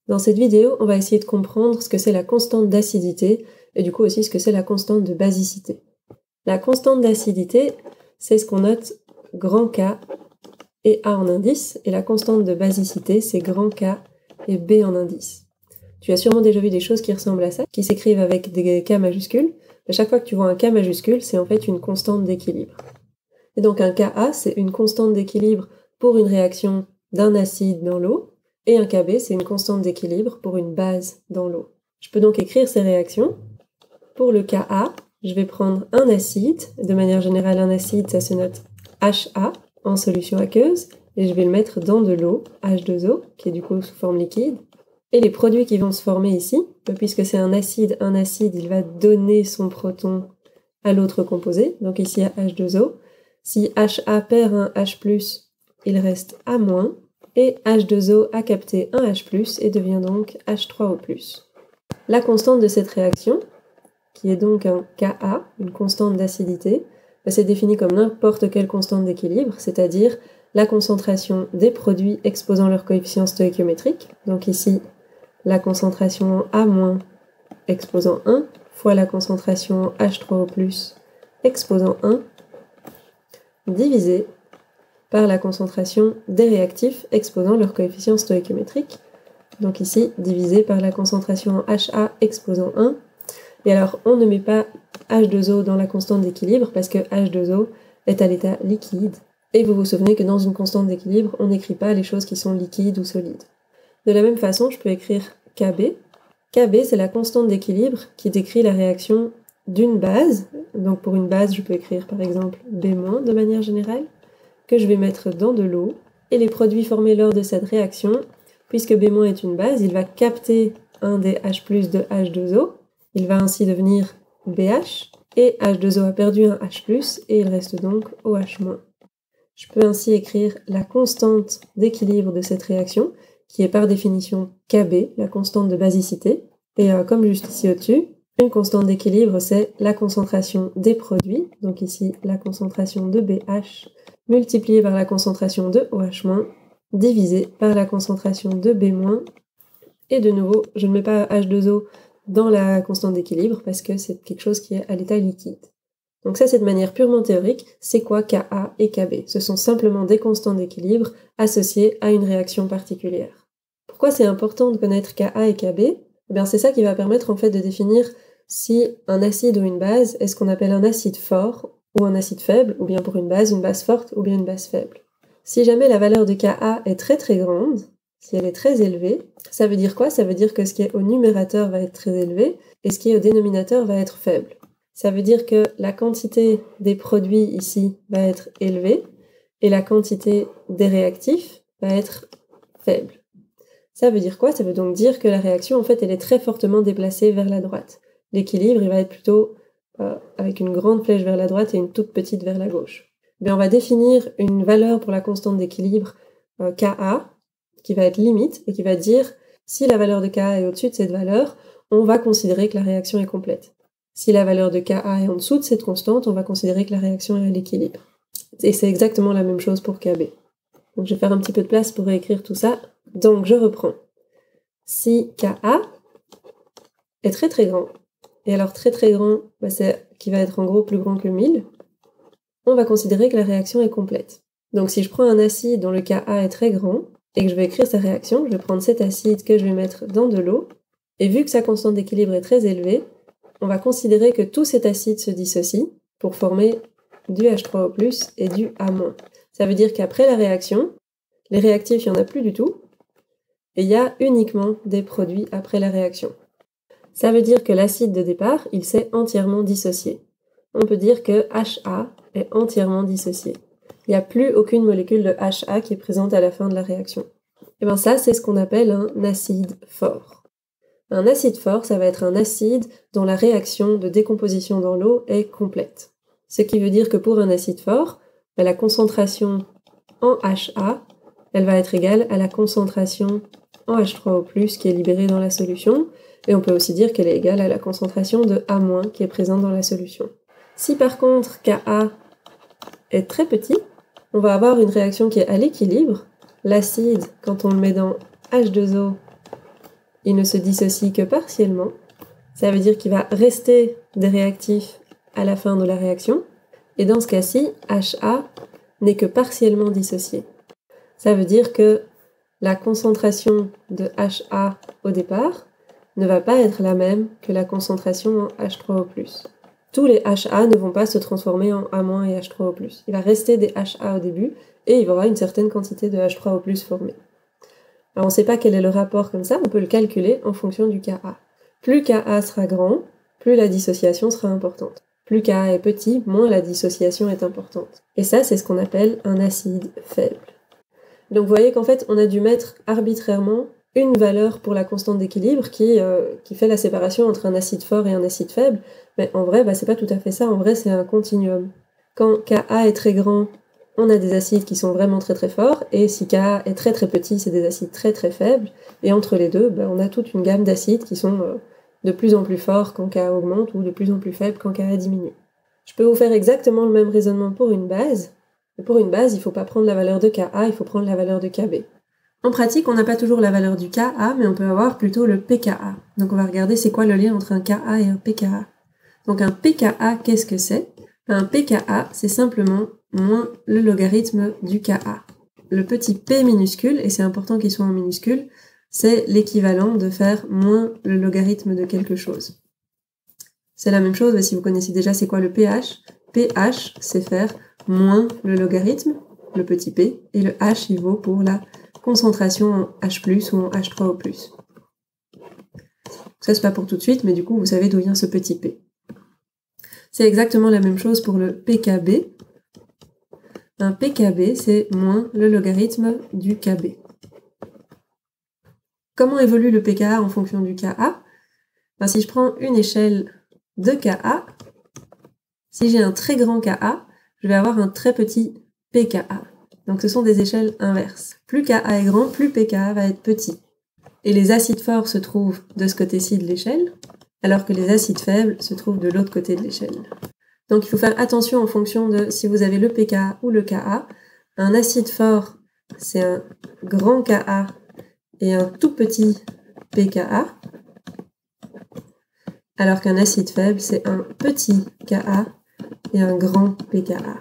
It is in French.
Dans cette vidéo, on va essayer de comprendre ce que c'est la constante d'acidité et du coup aussi ce que c'est la constante de basicité. La constante d'acidité, c'est ce qu'on note grand K et A en indice, et la constante de basicité, c'est grand K et B en indice. Tu as sûrement déjà vu des choses qui ressemblent à ça, qui s'écrivent avec des K majuscules. À chaque fois que tu vois un K majuscule, c'est en fait une constante d'équilibre. Et donc un Ka, c'est une constante d'équilibre pour une réaction d'un acide dans l'eau, et un Kb, c'est une constante d'équilibre pour une base dans l'eau. Je peux donc écrire ces réactions. Pour le Ka, je vais prendre un acide. De manière générale, un acide, ça se note Ha en solution aqueuse, et je vais le mettre dans de l'eau, H2O, qui est du coup sous forme liquide. Et les produits qui vont se former ici, puisque c'est un acide, il va donner son proton à l'autre composé, donc ici à H2O. Si Ha perd un H+, il reste A-, et H2O a capté un H+, et devient donc H3O+. La constante de cette réaction, qui est donc un Ka, une constante d'acidité, c'est défini comme n'importe quelle constante d'équilibre, c'est-à-dire la concentration des produits exposant leur coefficient stoïchiométrique, donc ici la concentration A- exposant 1 fois la concentration H3O+ exposant 1 divisé par la concentration des réactifs exposant leur coefficient stoïchiométrique, donc ici divisé par la concentration HA exposant 1. Et alors on ne met pas H2O dans la constante d'équilibre parce que H2O est à l'état liquide, et vous vous souvenez que dans une constante d'équilibre, on n'écrit pas les choses qui sont liquides ou solides. De la même façon, je peux écrire Kb. Kb, c'est la constante d'équilibre qui décrit la réaction d'une base. Donc pour une base, je peux écrire par exemple B- de manière générale, que je vais mettre dans de l'eau. Et les produits formés lors de cette réaction, puisque B- est une base, il va capter un des H+ de H2O. Il va ainsi devenir BH, et H2O a perdu un H+, et il reste donc OH-. Je peux ainsi écrire la constante d'équilibre de cette réaction, qui est par définition Kb, la constante de basicité. Et comme juste ici au-dessus, une constante d'équilibre, c'est la concentration des produits, donc ici la concentration de BH, multipliée par la concentration de OH-, divisée par la concentration de B-. Et de nouveau, je ne mets pas H2O dans la constante d'équilibre, parce que c'est quelque chose qui est à l'état liquide. Donc ça, c'est de manière purement théorique, c'est quoi Ka et Kb? Ce sont simplement des constantes d'équilibre associées à une réaction particulière. Pourquoi c'est important de connaître Ka et Kb? Eh bien, c'est ça qui va permettre en fait de définir si un acide ou une base est ce qu'on appelle un acide fort ou un acide faible, ou bien pour une base forte ou bien une base faible. Si jamais la valeur de Ka est très très grande, si elle est très élevée, ça veut dire quoi? Ça veut dire que ce qui est au numérateur va être très élevé et ce qui est au dénominateur va être faible. Ça veut dire que la quantité des produits ici va être élevée et la quantité des réactifs va être faible. Ça veut dire quoi? Ça veut donc dire que la réaction, en fait, elle est très fortement déplacée vers la droite. L'équilibre, il va être plutôt avec une grande flèche vers la droite et une toute petite vers la gauche. Mais on va définir une valeur pour la constante d'équilibre Ka, qui va être limite et qui va dire si la valeur de Ka est au-dessus de cette valeur, on va considérer que la réaction est complète. Si la valeur de Ka est en dessous de cette constante, on va considérer que la réaction est à l'équilibre. Et c'est exactement la même chose pour Kb. Donc je vais faire un petit peu de place pour réécrire tout ça. Donc je reprends. Si Ka est très très grand, et alors très très grand, c'est qui va être en gros plus grand que 1000, on va considérer que la réaction est complète. Donc si je prends un acide dont le Ka est très grand, et que je vais écrire sa réaction, je vais prendre cet acide que je vais mettre dans de l'eau, et vu que sa constante d'équilibre est très élevée, on va considérer que tout cet acide se dissocie pour former du H3O+, et du A-. Ça veut dire qu'après la réaction, les réactifs, il n'y en a plus du tout, et il y a uniquement des produits après la réaction. Ça veut dire que l'acide de départ, il s'est entièrement dissocié. On peut dire que HA est entièrement dissocié. Il n'y a plus aucune molécule de HA qui est présente à la fin de la réaction. Et bien ça, c'est ce qu'on appelle un acide fort. Un acide fort, ça va être un acide dont la réaction de décomposition dans l'eau est complète. Ce qui veut dire que pour un acide fort, la concentration en HA, elle va être égale à la concentration en H3O+, qui est libérée dans la solution, et on peut aussi dire qu'elle est égale à la concentration de A- qui est présente dans la solution. Si par contre Ka est très petit, on va avoir une réaction qui est à l'équilibre. L'acide, quand on le met dans H2O, il ne se dissocie que partiellement. Ça veut dire qu'il va rester des réactifs à la fin de la réaction. Et dans ce cas-ci, HA n'est que partiellement dissocié. Ça veut dire que la concentration de HA au départ ne va pas être la même que la concentration en H3O+. Tous les HA ne vont pas se transformer en A- et H3O+. Il va rester des HA au début et il y aura une certaine quantité de H3O+ formée. Alors on ne sait pas quel est le rapport comme ça, on peut le calculer en fonction du Ka. Plus Ka sera grand, plus la dissociation sera importante. Plus Ka est petit, moins la dissociation est importante. Et ça, c'est ce qu'on appelle un acide faible. Donc vous voyez qu'en fait, on a dû mettre arbitrairement une valeur pour la constante d'équilibre qui fait la séparation entre un acide fort et un acide faible. Mais en vrai, c'est pas tout à fait ça. En vrai, c'est un continuum. Quand Ka est très grand, on a des acides qui sont vraiment très très forts, et si Ka est très très petit, c'est des acides très très faibles. Et entre les deux, on a toute une gamme d'acides qui sont de plus en plus forts quand Ka augmente, ou de plus en plus faibles quand Ka diminue. Je peux vous faire exactement le même raisonnement pour une base. Mais pour une base, il ne faut pas prendre la valeur de Ka, il faut prendre la valeur de Kb. En pratique, on n'a pas toujours la valeur du Ka, mais on peut avoir plutôt le pKa. Donc on va regarder c'est quoi le lien entre un Ka et un pKa. Donc un pKa, qu'est-ce que c'est ? Un pKa, c'est simplement moins le logarithme du Ka. Le petit p minuscule, et c'est important qu'il soit en minuscule, c'est l'équivalent de faire moins le logarithme de quelque chose. C'est la même chose, mais si vous connaissez déjà c'est quoi le pH, pH, c'est faire moins le logarithme, le petit p, et le H, il vaut pour la concentration en H+, ou en H3O+. Ça, c'est pas pour tout de suite, mais du coup, vous savez d'où vient ce petit p. C'est exactement la même chose pour le pKb. Un pKb, c'est moins le logarithme du Kb. Comment évolue le pKa en fonction du Ka ? Si je prends une échelle de Ka, si j'ai un très grand Ka, je vais avoir un très petit pKa. Donc ce sont des échelles inverses. Plus Ka est grand, plus pKa va être petit. Et les acides forts se trouvent de ce côté-ci de l'échelle, alors que les acides faibles se trouvent de l'autre côté de l'échelle. Donc il faut faire attention en fonction de si vous avez le pKa ou le Ka. Un acide fort, c'est un grand Ka et un tout petit pKa, alors qu'un acide faible, c'est un petit Ka et un grand pKa.